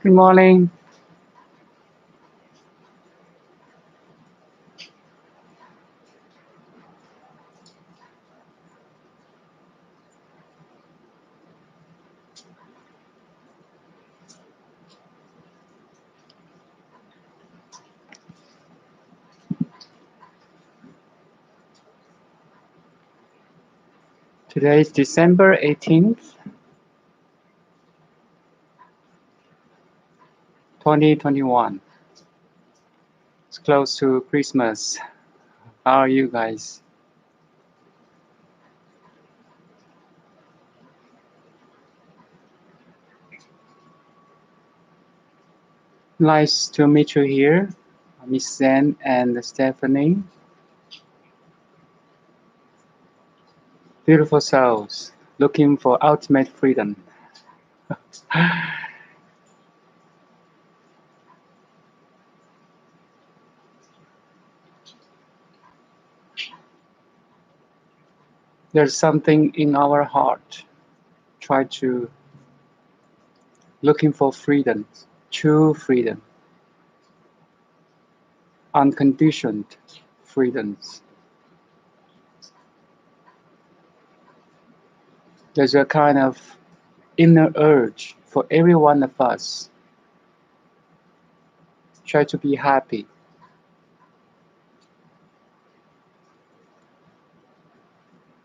Good morning. Today is December 18th, 2021. It's close to Christmas. How are you guys? Nice to meet you here, Miss Zen and Stephanie. Beautiful souls, looking for ultimate freedom. There's something in our heart. Try to looking for freedom, true freedom, unconditioned freedoms. There's a kind of inner urge for every one of us. Try to be happy.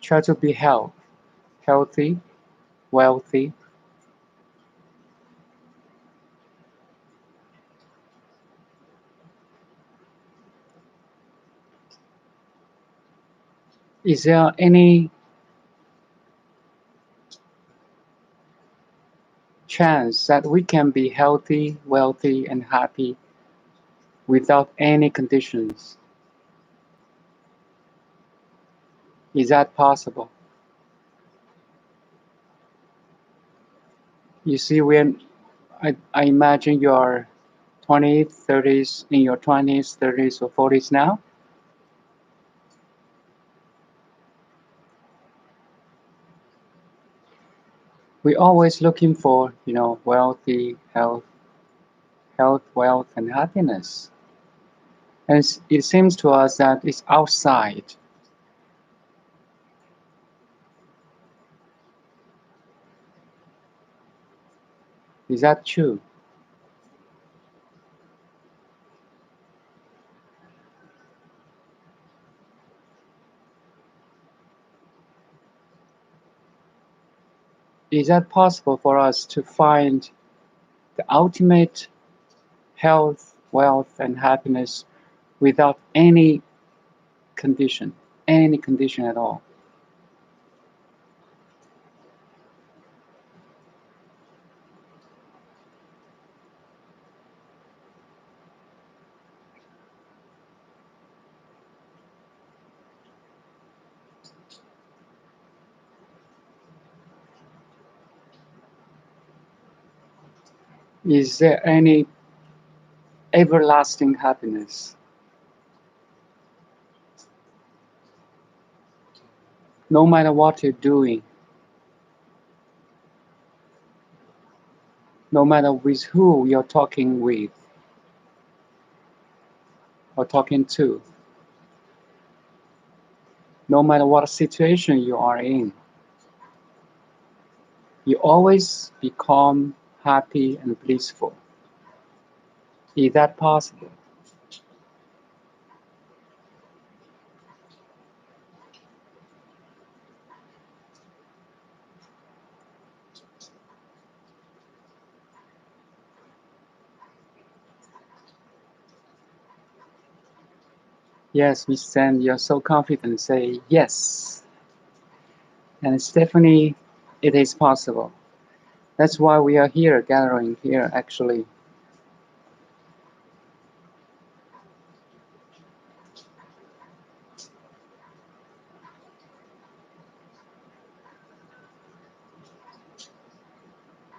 Try to be healthy, wealthy. Is there any chance that we can be healthy, wealthy, and happy without any conditions? Is that possible? You see, when I imagine you are 20s, 30s, in your 20s, 30s, or 40s now. We're always looking for, wealthy, health, wealth, and happiness. And it seems to us that it's outside. Is that true? Is that possible for us to find the ultimate health, wealth, and happiness without any condition at all? Is there any everlasting happiness? No matter what you're doing, no matter with who you're talking with or talking to, no matter what situation you are in, you always become happy and blissful. Is that possible? Yes, Miss Sam, you're so confident. Say yes. And Stephanie, it is possible. That's why we are here, gathering here, actually.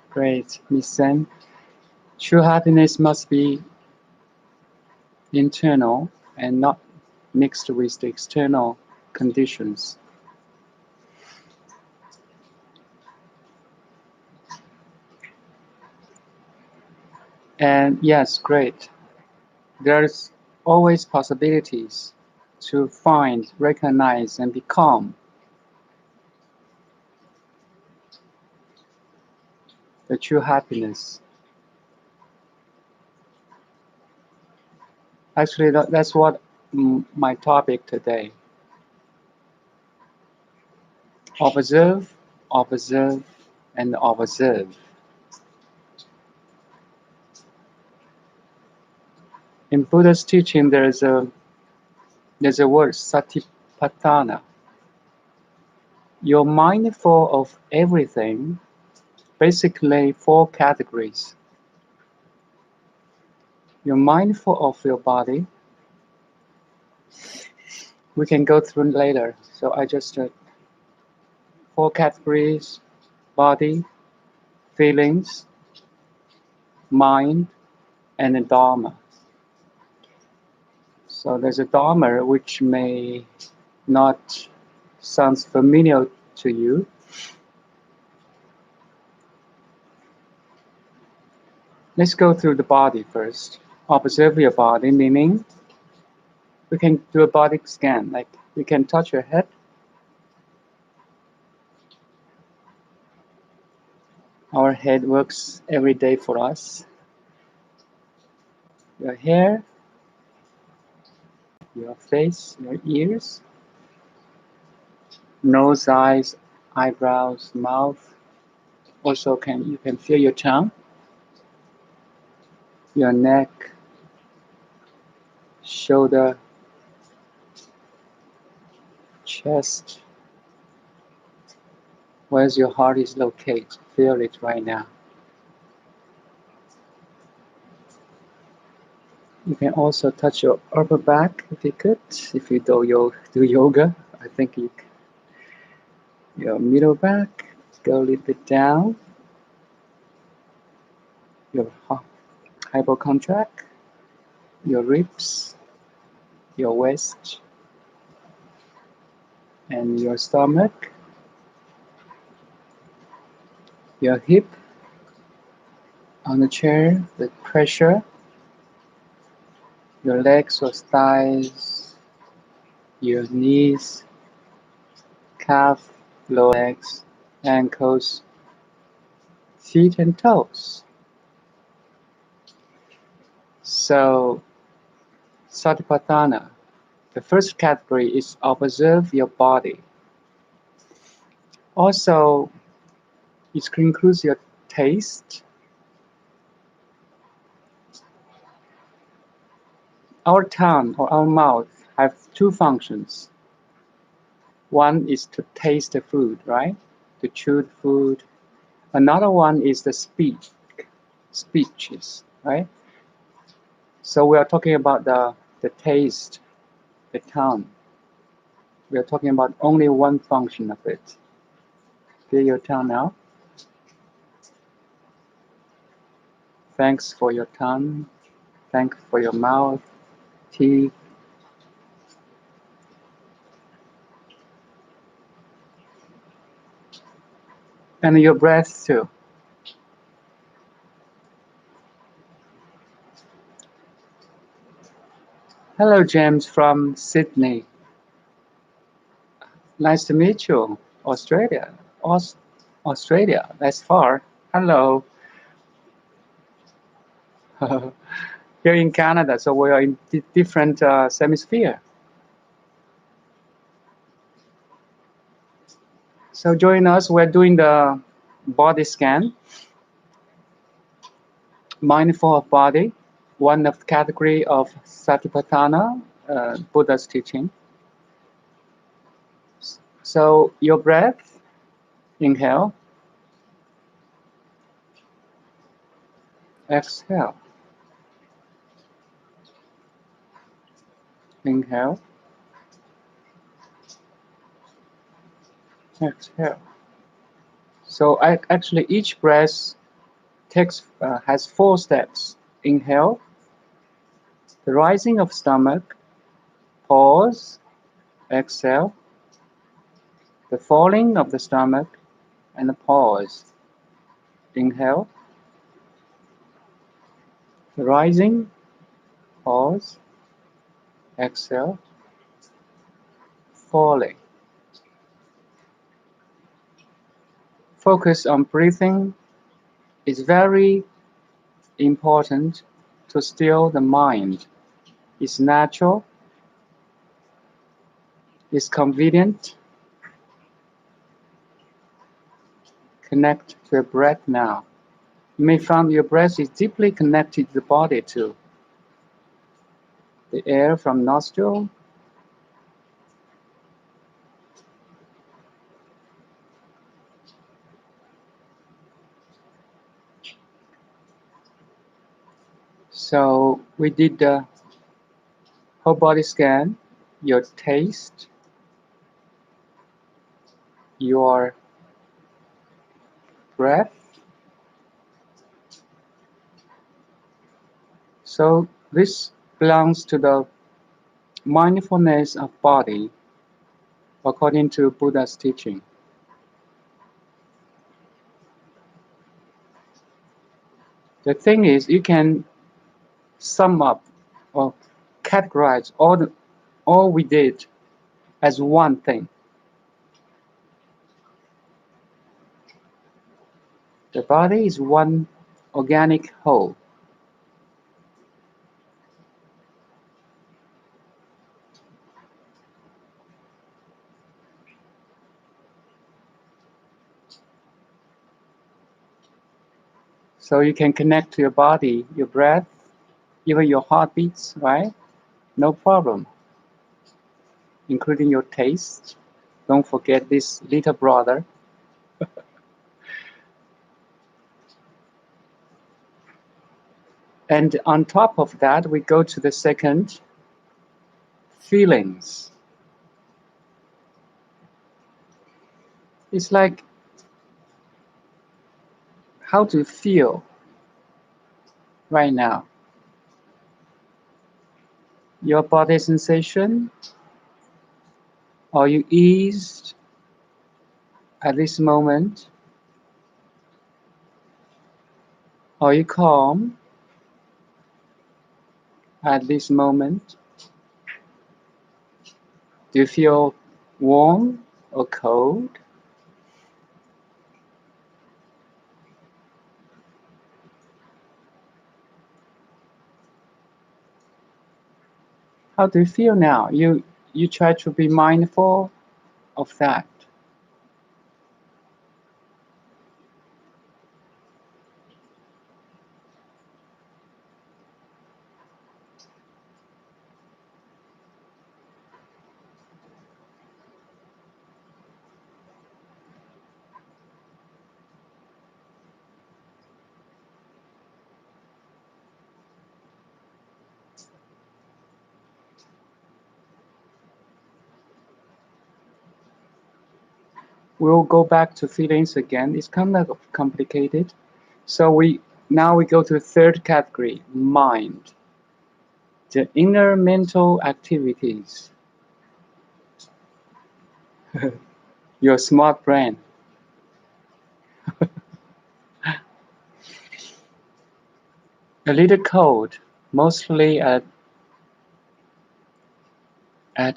Great, Miss Sam. True happiness must be internal and not mixed with the external conditions. And yes, great. There's always possibilities to find, recognize, and become the true happiness. Actually, that's what my topic today. Observe, observe, and observe. In Buddha's teaching, there's a word Satipatthana. You're mindful of everything, basically four categories. You're mindful of your body. We can go through later. So I just four categories: body, feelings, mind, and the Dharma. So there's a Dharma which may not sound familiar to you. Let's go through the body first. Observe your body, meaning we can do a body scan, like we can touch your head. Our head works every day for us. Your hair, your face, your ears, nose, eyes, eyebrows, mouth. Also, you can feel your tongue, your neck, shoulder, chest. Where's your heart is located? Feel it right now. You can also touch your upper back if you could. If you do yoga, I think your middle back. Go a little bit down. Your hypochondriac, your ribs, your waist, and your stomach, your hip on the chair, the pressure, your legs or thighs, your knees, calf, lower legs, ankles, feet and toes. So, Satipatthana, the first category is observe your body. Also, it includes your taste. Our tongue or our mouth have two functions. One is to taste the food, right? To chew the food. Another one is the speeches, right? So we are talking about the taste, the tongue. We are talking about only one function of it. Feel your tongue now. Thanks for your tongue. Thanks for your mouth, teeth. And your breath too. Hello, James from Sydney. Nice to meet you. Australia. Australia, that's far. Hello. Here in Canada, so we are in different hemisphere. So join us. We're doing the body scan, mindful of body, one of the category of Satipatthana, Buddha's teaching. So your breath, inhale, exhale, inhale, exhale. So actually each breath has 4 steps. Inhale, the rising of stomach, pause, exhale, the falling of the stomach, and the pause. Inhale, Rising, pause, exhale, falling. Focus on breathing is very important to still the mind. It's natural, it's convenient. Connect to your breath now. You may find your breath is deeply connected to the body too. The air from nostril, so we did the whole body scan, your taste, your breath. So this belongs to the mindfulness of body according to Buddha's teaching. The thing is, you can sum up or categorize all we did as one thing. The body is one organic whole. So you can connect to your body, your breath, even your heartbeats, right? No problem. Including your taste. Don't forget this little brother. And on top of that, we go to the second, feelings. It's like, how do you feel right now? Your body sensation? Are you eased at this moment? Are you calm at this moment? Do you feel warm or cold? How do you feel now? You try to be mindful of that. We'll go back to feelings again. It's kind of complicated. So now we go to the third category, mind. The inner mental activities. Your smart brain. A little cold, mostly at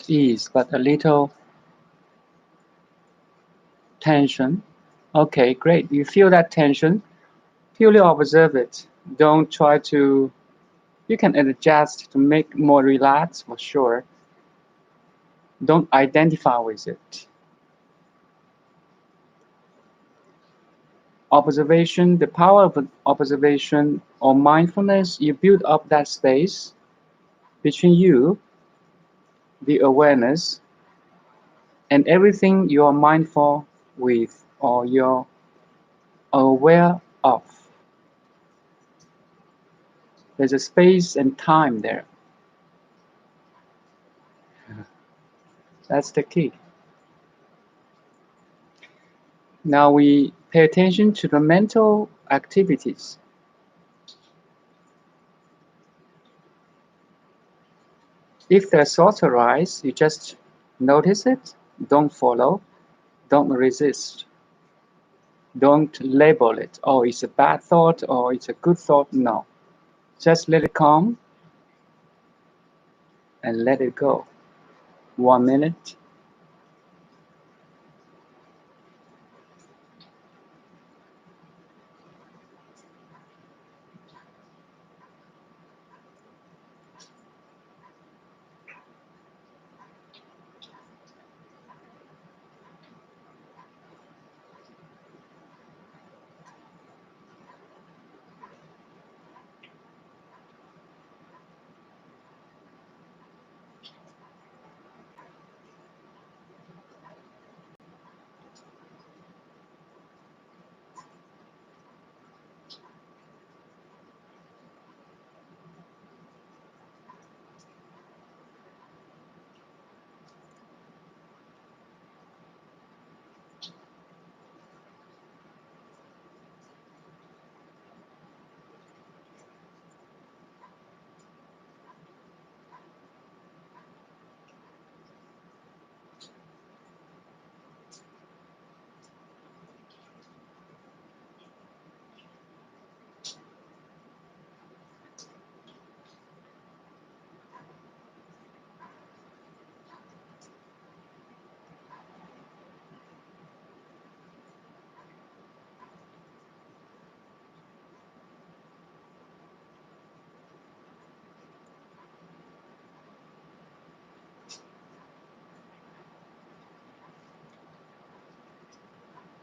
ease, but a little tension. Okay, great. You feel that tension, purely observe it. Don't try to, you can adjust to make more relaxed for sure. Don't identify with it. Observation, the power of observation or mindfulness, you build up that space between you, the awareness, and everything you are mindful with or you're aware of. There's a space and time there. That's the key. Now we pay attention to the mental activities. If their thoughts arise, you just notice it, don't follow, don't resist. Don't label it, oh, it's a bad thought or it's a good thought. No. Just let it come and let it go. 1 minute.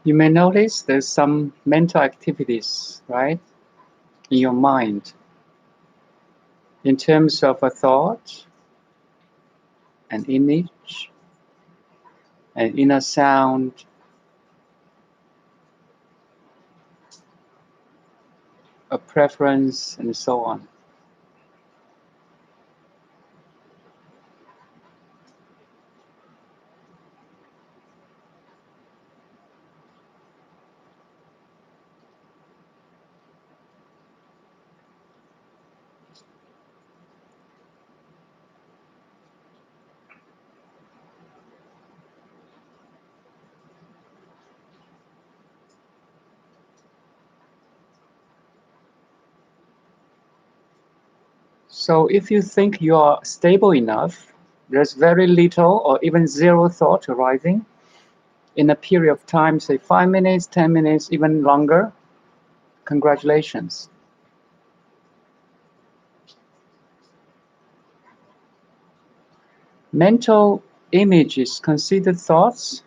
You may notice there's some mental activities, right, in your mind in terms of a thought, an image, an inner sound, a preference, and so on. So if you think you are stable enough, there's very little or even zero thought arising in a period of time, say 5 minutes, 10 minutes, even longer, congratulations. Mental images considered thoughts.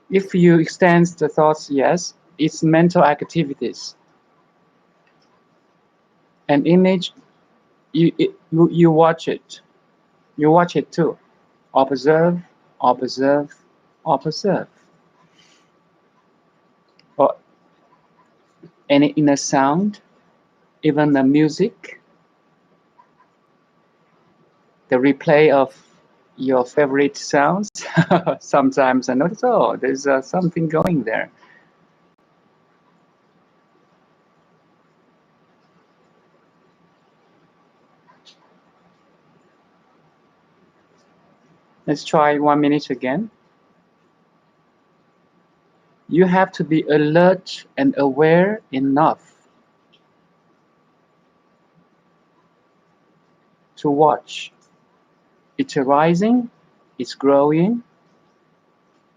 If you extend the thoughts, yes, it's mental activities. An image, you watch it. You watch it too. Observe, observe, observe. Or any inner sound, even the music, the replay of your favorite sounds. Sometimes I notice, oh, there's something going there. Let's try 1 minute again. You have to be alert and aware enough to watch. It's arising, it's growing,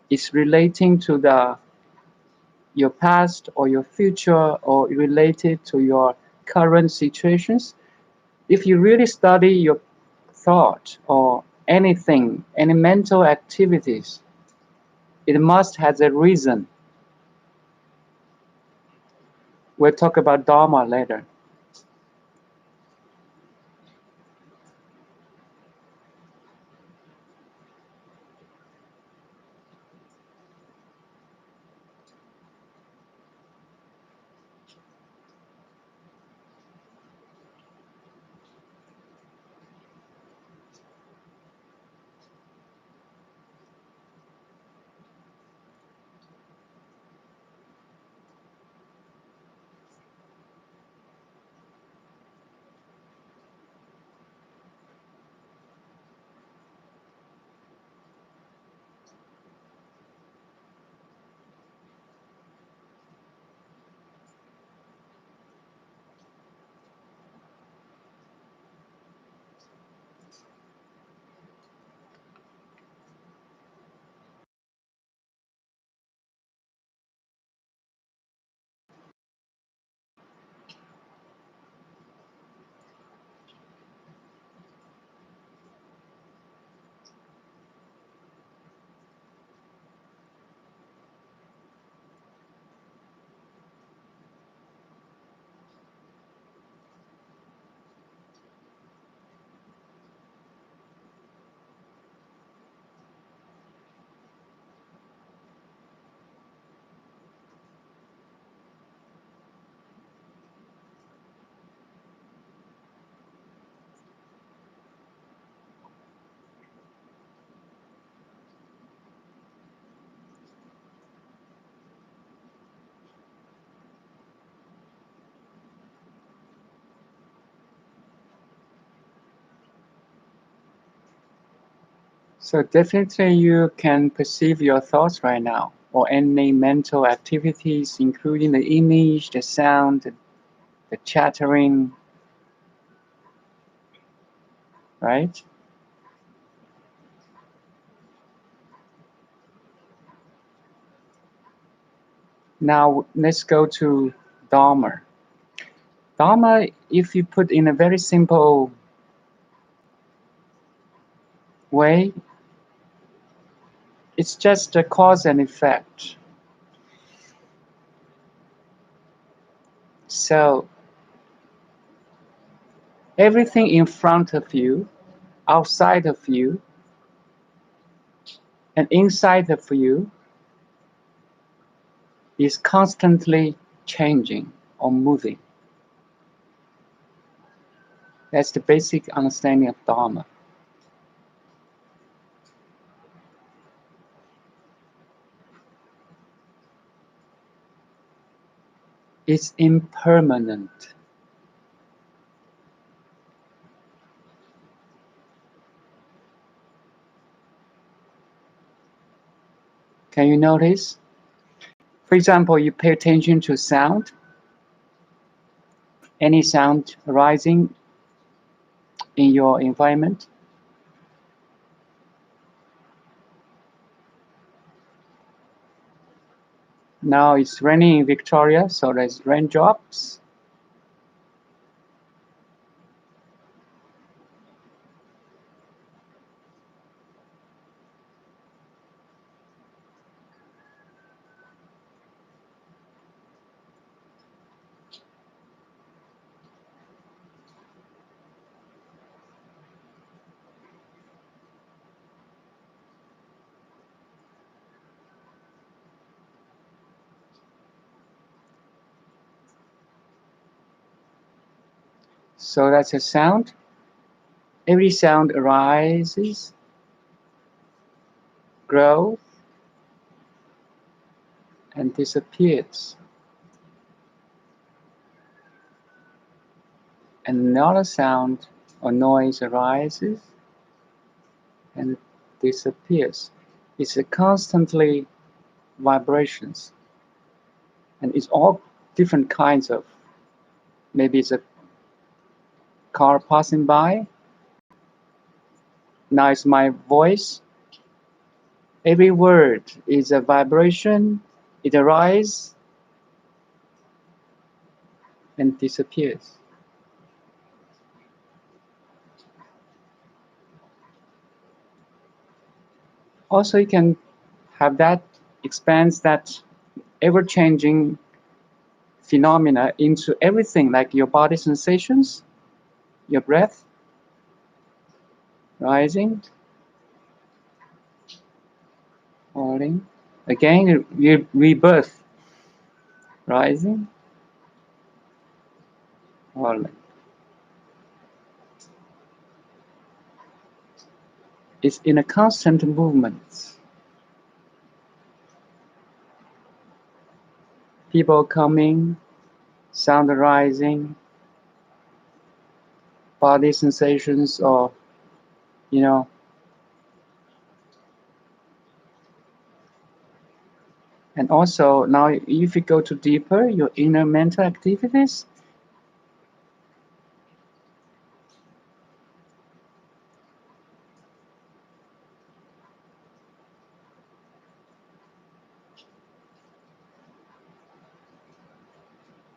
it's relating to your past or your future or related to your current situations. If you really study your thought or anything, any mental activities, it must have a reason. We'll talk about Dharma later. So definitely you can perceive your thoughts right now, or any mental activities, including the image, the sound, the chattering, right? Now let's go to Dharma. Dharma, if you put in a very simple way, it's just a cause and effect. So everything in front of you, outside of you, and inside of you is constantly changing or moving. That's the basic understanding of Dharma. It's impermanent. Can you notice? For example, you pay attention to sound, any sound arising in your environment. Now it's raining in Victoria, so there's raindrops. So that's a sound. Every sound arises, grows, and disappears. Another sound or noise arises and disappears. It's a constantly vibrations, and it's all different kinds of. Maybe it's a car passing by. Now it's my voice. Every word is a vibration. It arises and disappears. Also, you can have that expands that ever-changing phenomena into everything, like your body sensations, your breath, rising, falling. Again, rebirth, rising, falling. It's in a constant movement. People coming, sound arising, body sensations, or, you know, and also now if you go to deeper, your inner mental activities,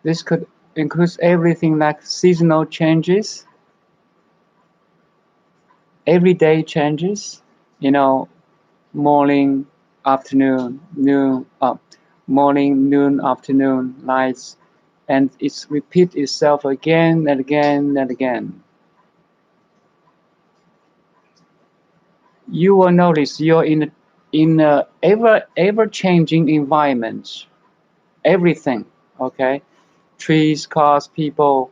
this could include everything like seasonal changes, everyday changes, you know, morning, afternoon, noon, morning, noon, afternoon, nights, and it's repeat itself again and again and again. You will notice you're in a ever changing environment. Everything, okay? Trees, cars, people,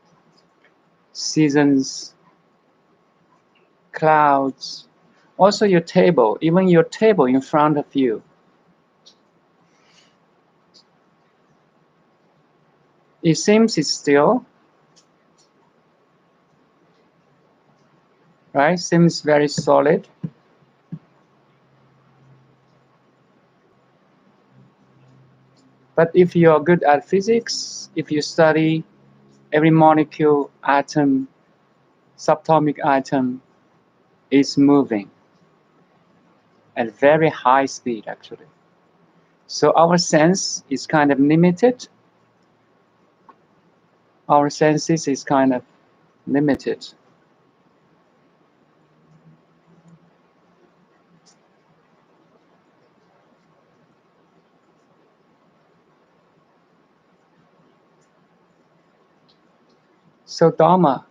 seasons, clouds. Also your table, even your table in front of you. It seems it's still, right? Seems very solid. But if you are good at physics, if you study every molecule, atom, subatomic atom is moving at very high speed actually. So our sense is kind of limited. Our senses is kind of limited. So Dharma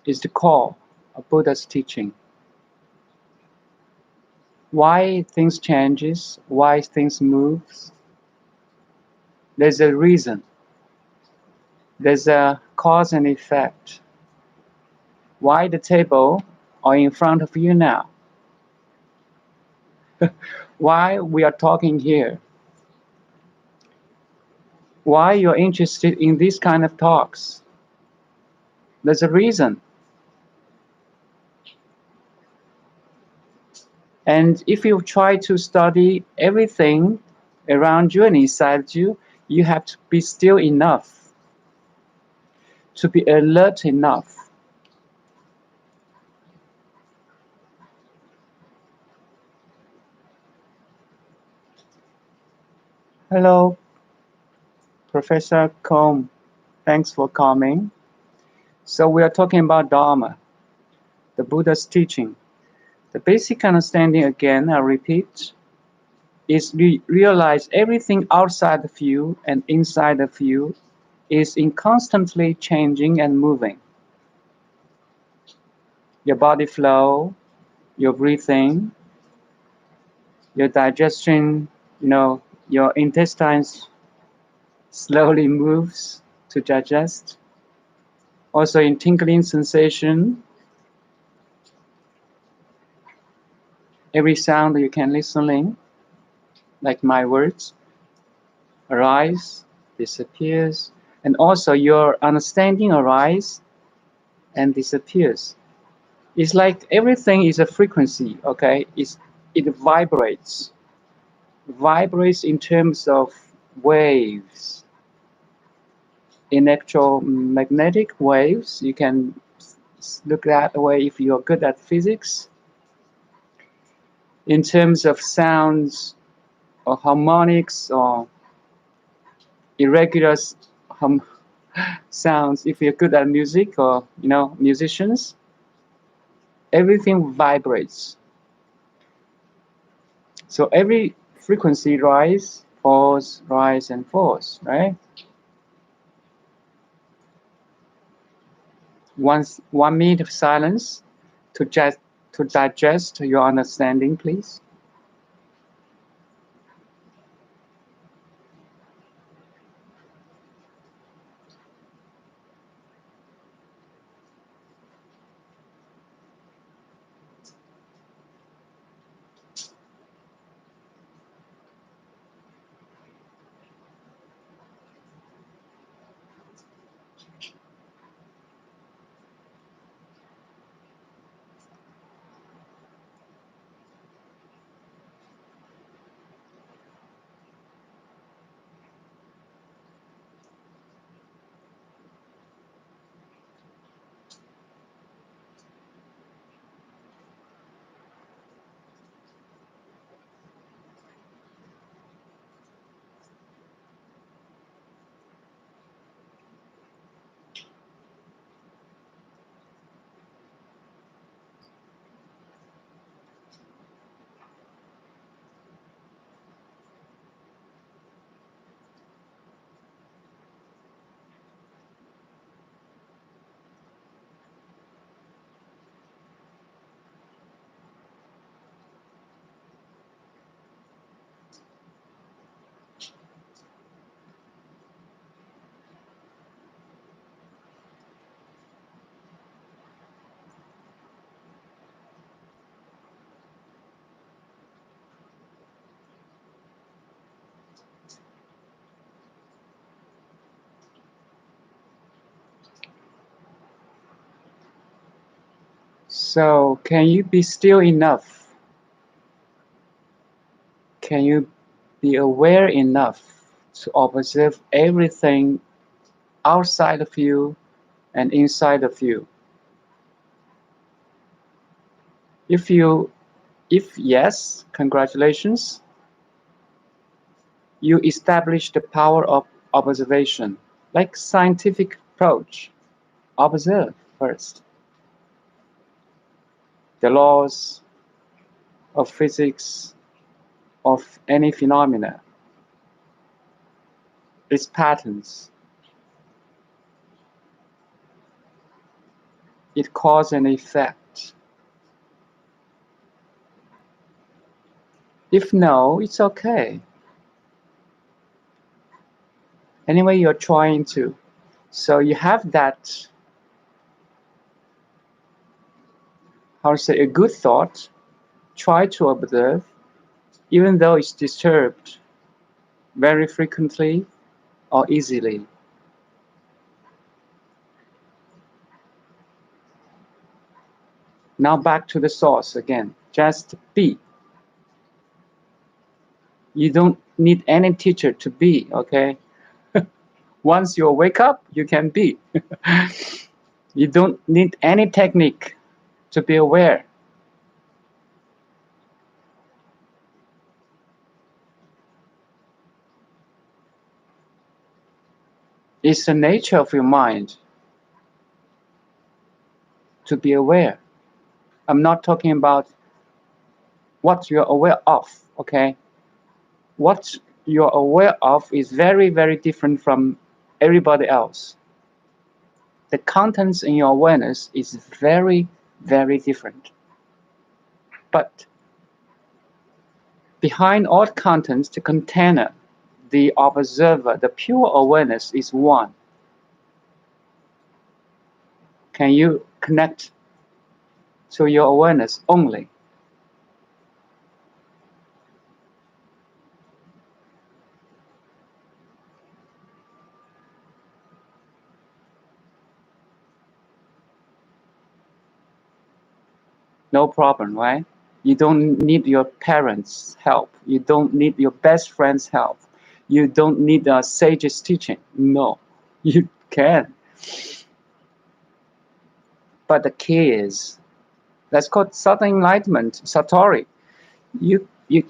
is the core of Buddha's teaching. Why things changes, why things moves, there's a reason. There's a cause and effect. Why the table are in front of you now? Why we are talking here? Why you're interested in these kind of talks? There's a reason. And if you try to study everything around you and inside you, you have to be still enough, to be alert enough. Hello, Professor Combe. Thanks for coming. So we are talking about Dharma, the Buddha's teaching. The basic understanding, again, I repeat, is realize everything outside of you and inside of you is in constantly changing and moving. Your body flow, your breathing, your digestion, your intestines slowly moves to digest. Also in tingling sensation, every sound you can listen in, like my words, arise, disappears, and also your understanding arise and disappears. It's like everything is a frequency, okay? It vibrates in terms of waves, electromagnetic waves. You can look that way if you're good at physics. In terms of sounds or harmonics or irregular sounds, if you're good at music or musicians, everything vibrates. So every frequency rise, and falls, right? Once 1 minute of silence to digest your understanding, please. So can you be still enough? Can you be aware enough to observe everything outside of you and inside of you. If yes, congratulations, you establish the power of observation, like scientific approach. Observe first the laws of physics of any phenomena, its patterns, its cause and effect. If no, it's okay. Anyway, you're trying to. So you have that, how to say, a good thought. Try to observe, even though it's disturbed very frequently or easily. Now back to the source again. Just be. You don't need any teacher to be, okay? Once you wake up, you can be. You don't need any technique to be aware. It's the nature of your mind to be aware. I'm not talking about what you're aware of, okay? What you're aware of is very, very different from everybody else. The contents in your awareness is very, very different. But behind all contents, the container, the observer, the pure awareness is one. Can you connect to your awareness only? No problem, right? You don't need your parents' help. You don't need your best friend's help. You don't need a sage's teaching. No, you can. But the key is, that's called subtle enlightenment, satori. You, you,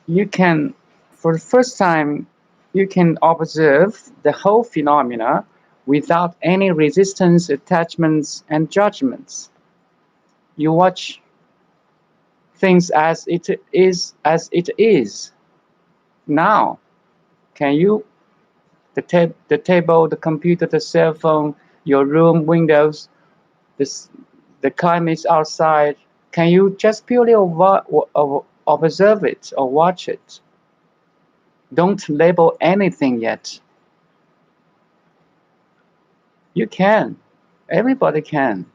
you can, for the first time, you can observe the whole phenomena without any resistance, attachments, and judgments. You watch things as it is. Now, can you, the table, the computer, the cell phone, your room, windows, the climate outside, can you just purely observe it or watch it? Don't label anything yet. You can. Everybody can.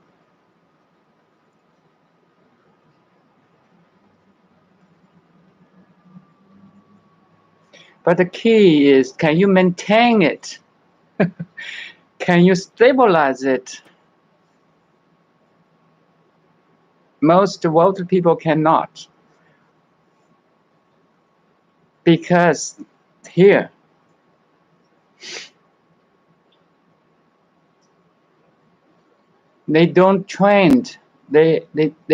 But the key is, can you maintain it? Can you stabilize it? Most worldly people cannot. Because here, they don't train. They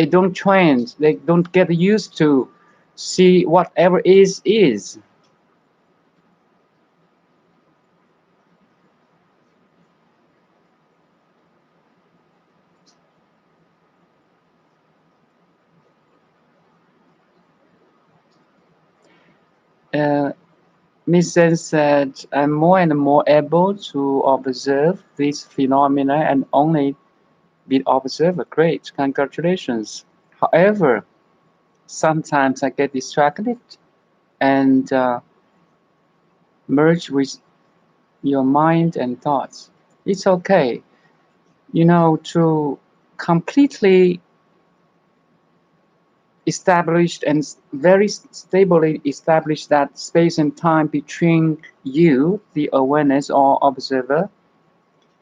don't train. They don't get used to see whatever is. Miss Zen said, I'm more and more able to observe these phenomena and only be observer. Great, congratulations. However, sometimes I get distracted and merge with your mind and thoughts. It's okay, to completely established and very stably establish that space and time between you, the awareness or observer,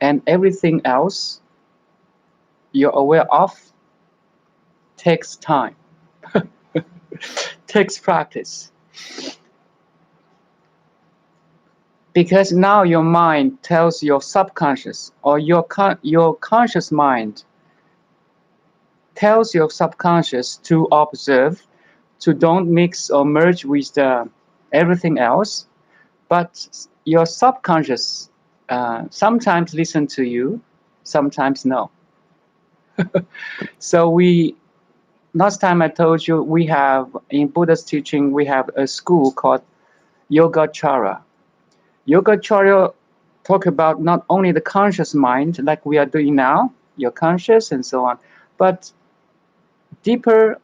and everything else you're aware of takes time, takes practice. Because now your mind tells your subconscious, or your conscious mind tells your subconscious to observe, to don't mix or merge with everything else. But your subconscious sometimes listen to you, sometimes no. So last time I told you, we have in Buddha's teaching, we have a school called Yogacara. Yogacara talk about not only the conscious mind like we are doing now, your conscious and so on, but deeper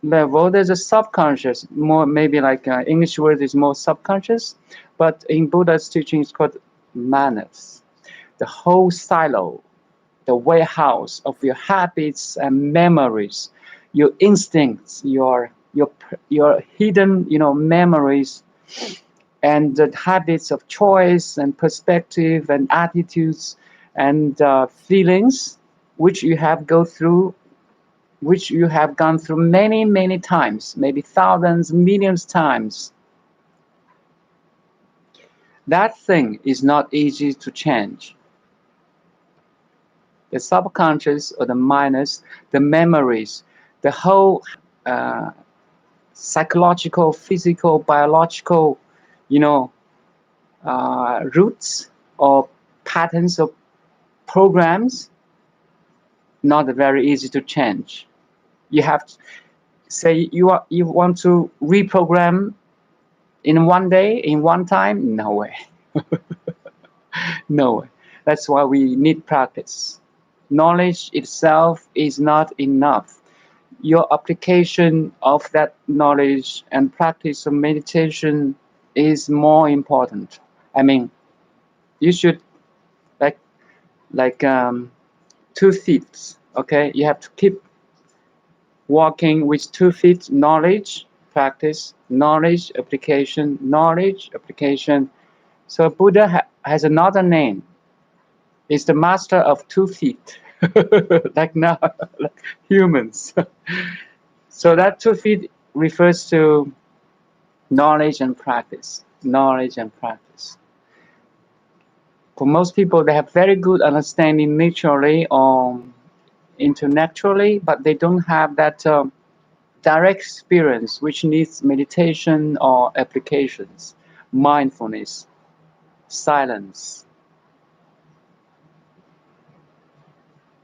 level, there's a subconscious, more maybe like English word is more subconscious, but in Buddha's teaching it's called manas, the whole silo, the warehouse of your habits and memories, your instincts, your hidden, memories, and the habits of choice and perspective and attitudes and feelings, which you have go through, which you have gone through many, many times, maybe thousands, millions times. That thing is not easy to change. The subconscious or the minus, the memories, the whole uh, psychological, physical, biological, you know, roots or patterns of programs, not very easy to change. You have to say you want to reprogram in one day, in one time. No way. No way. That's why we need practice. Knowledge itself is not enough. Your application of that knowledge and practice of meditation is more important. I mean, you should like like 2 feet. Okay, you have to keep walking with 2 feet. Knowledge, practice, knowledge, application, knowledge, application. So Buddha has another name. It's the master of 2 feet, like now, like humans. So that 2 feet refers to knowledge and practice. Knowledge and practice. For most people, they have very good understanding naturally or intellectually, but they don't have that direct experience, which needs meditation or applications, mindfulness, silence.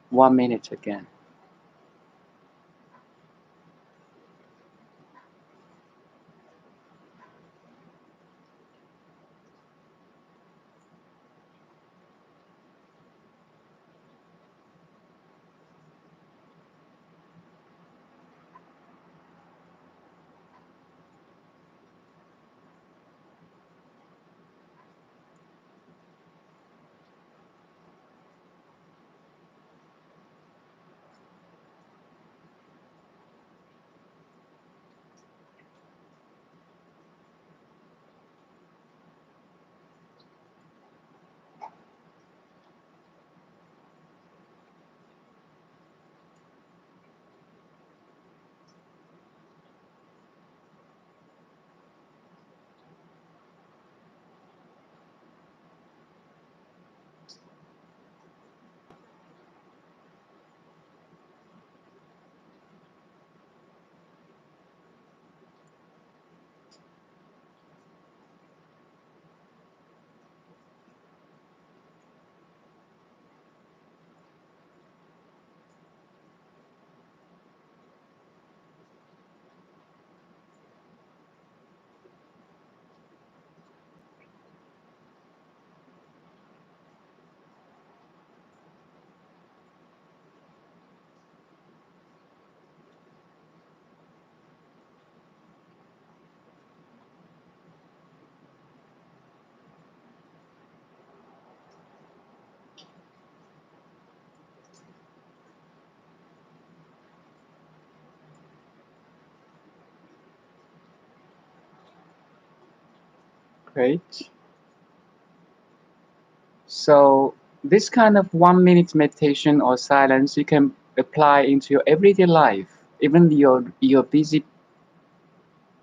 1 minute again. Great. So this kind of 1 minute meditation or silence you can apply into your everyday life. Even your busy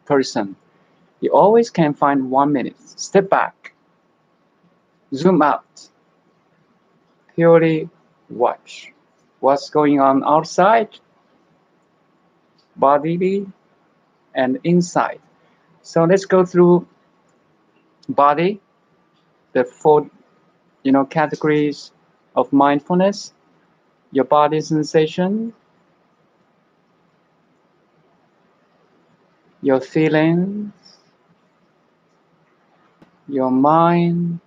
person, you always can find 1 minute. Step back. Zoom out. Purely watch what's going on outside, bodily, and inside. So let's go through body, the four categories of mindfulness. Your body sensation, your feelings, your mind,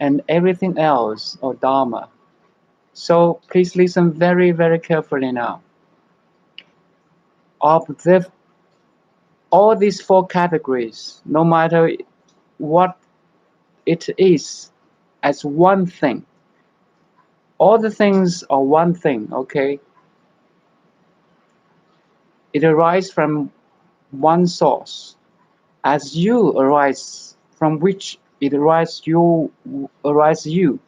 and everything else, or Dharma. So please listen very, very carefully now. Observe all these four categories, no matter what it is, as one thing. All the things are one thing, okay? It arises from one source. As you arise, from which it arises you.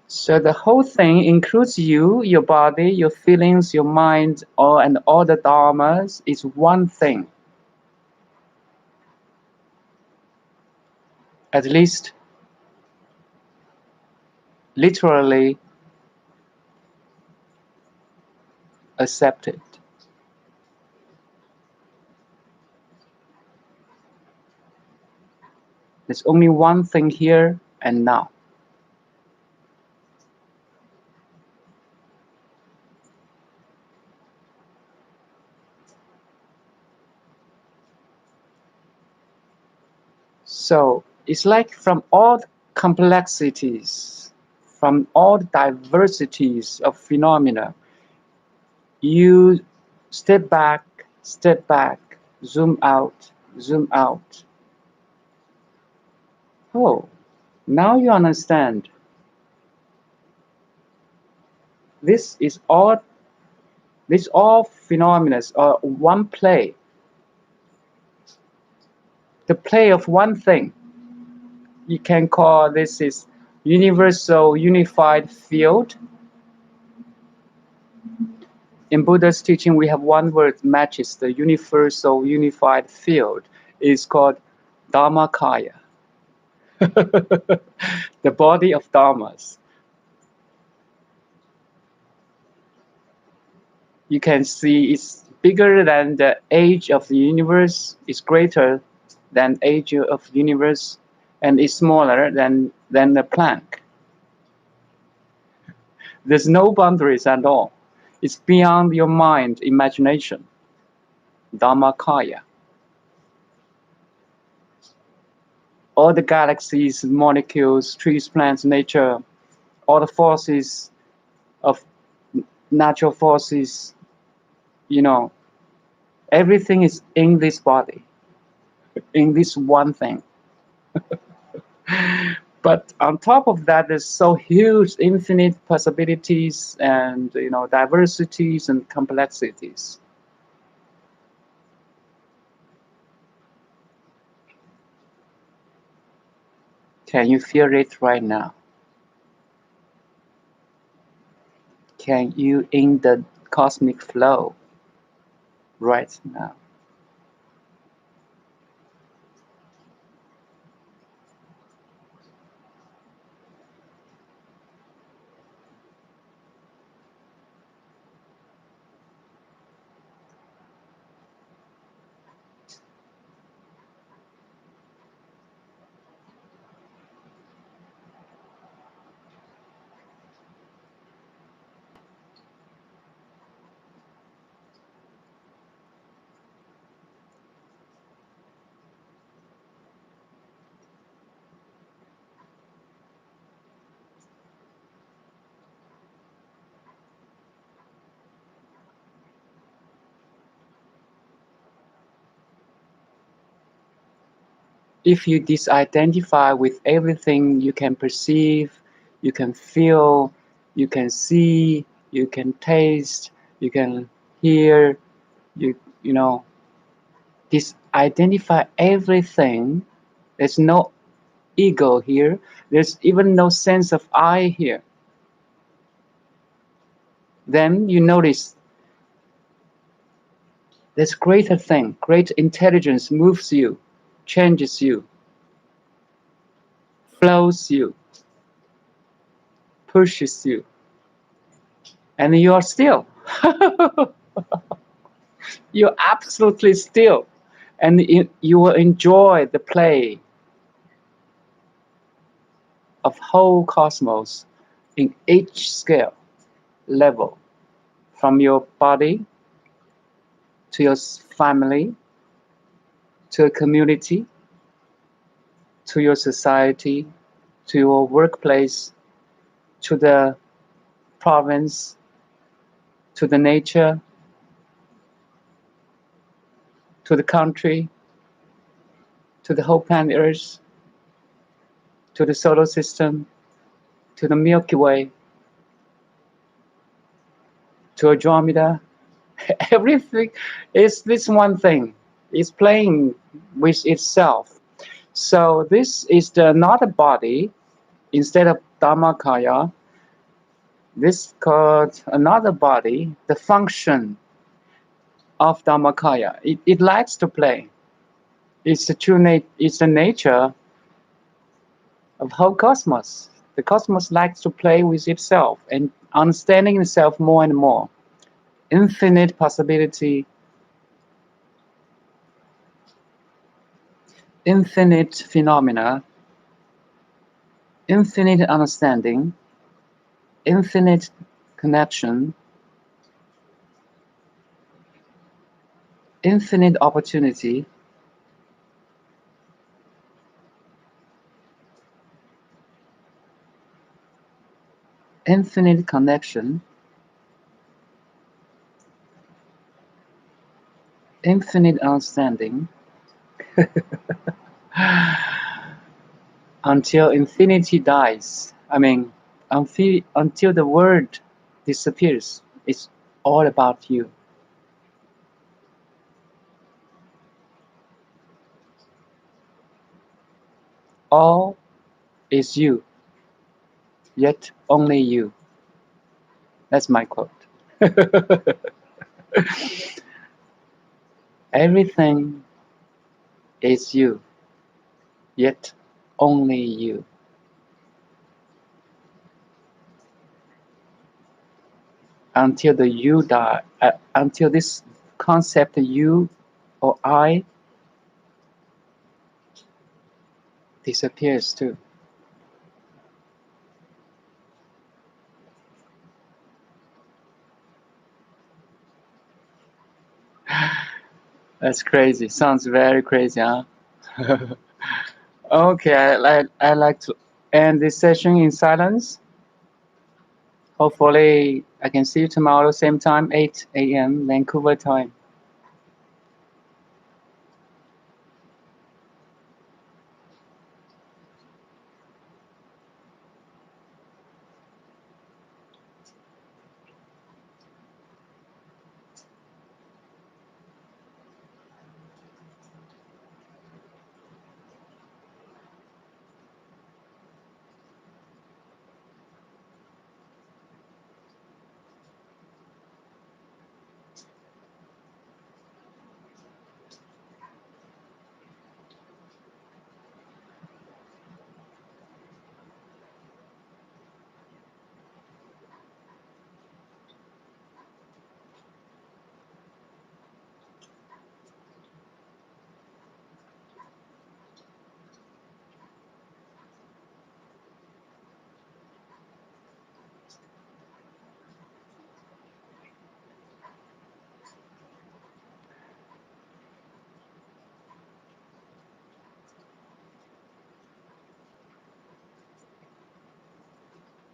So the whole thing includes you, your body, your feelings, your mind, and all the dharmas is one thing. At least, literally accept it. There's only one thing here and now. So it's like from all the complexities, from all the diversities of phenomena, you step back, zoom out, zoom out. Oh, now you understand. This is all. These all phenomena are one play. The play of one thing. You can call this is universal unified field. In Buddha's teaching, we have one word matches the universal unified field. It's called Dharmakaya, the body of dharmas. You can see it's bigger than the age of the universe, it's greater than age of the universe, and it's smaller than the plank. There's no boundaries at all. It's beyond your mind, imagination. Dharmakaya. All the galaxies, molecules, trees, plants, nature, all the forces of natural forces, everything is in this body, in this one thing. But on top of that, there's so huge, infinite possibilities and diversities and complexities. Can you feel it right now? Can you in the cosmic flow right now? If you disidentify with everything you can perceive, you can feel, you can see, you can taste, you can hear, you know, disidentify everything. There's no ego here. There's even no sense of I here. Then you notice this greater thing, great intelligence moves you changes you, flows you, pushes you, and you are still. You're absolutely still, and you will enjoy the play of whole cosmos in each scale level, from your body to your family, to a community, to your society, to your workplace, to the province, to the nature, to the country, to the whole planet Earth, to the solar system, to the Milky Way, to Andromeda. Everything is this one thing. It's playing with itself. So this is not a body. Instead of Dharmakaya, this called another body, the function of Dharmakaya. It likes to play. It's the it's the nature of whole cosmos. The cosmos likes to play with itself and understanding itself more and more. Infinite possibility, infinite phenomena, infinite understanding, infinite connection, infinite opportunity, infinite connection, infinite understanding, until infinity dies. I mean, until the word disappears. It's all about you. All is you, yet only you. That's my quote. Everything is you, yet only you. Until the you die, until this concept you or I disappears too. That's crazy. Sounds very crazy, huh? Okay, I like to end this session in silence. Hopefully, I can see you tomorrow, same time, 8 a.m. Vancouver time.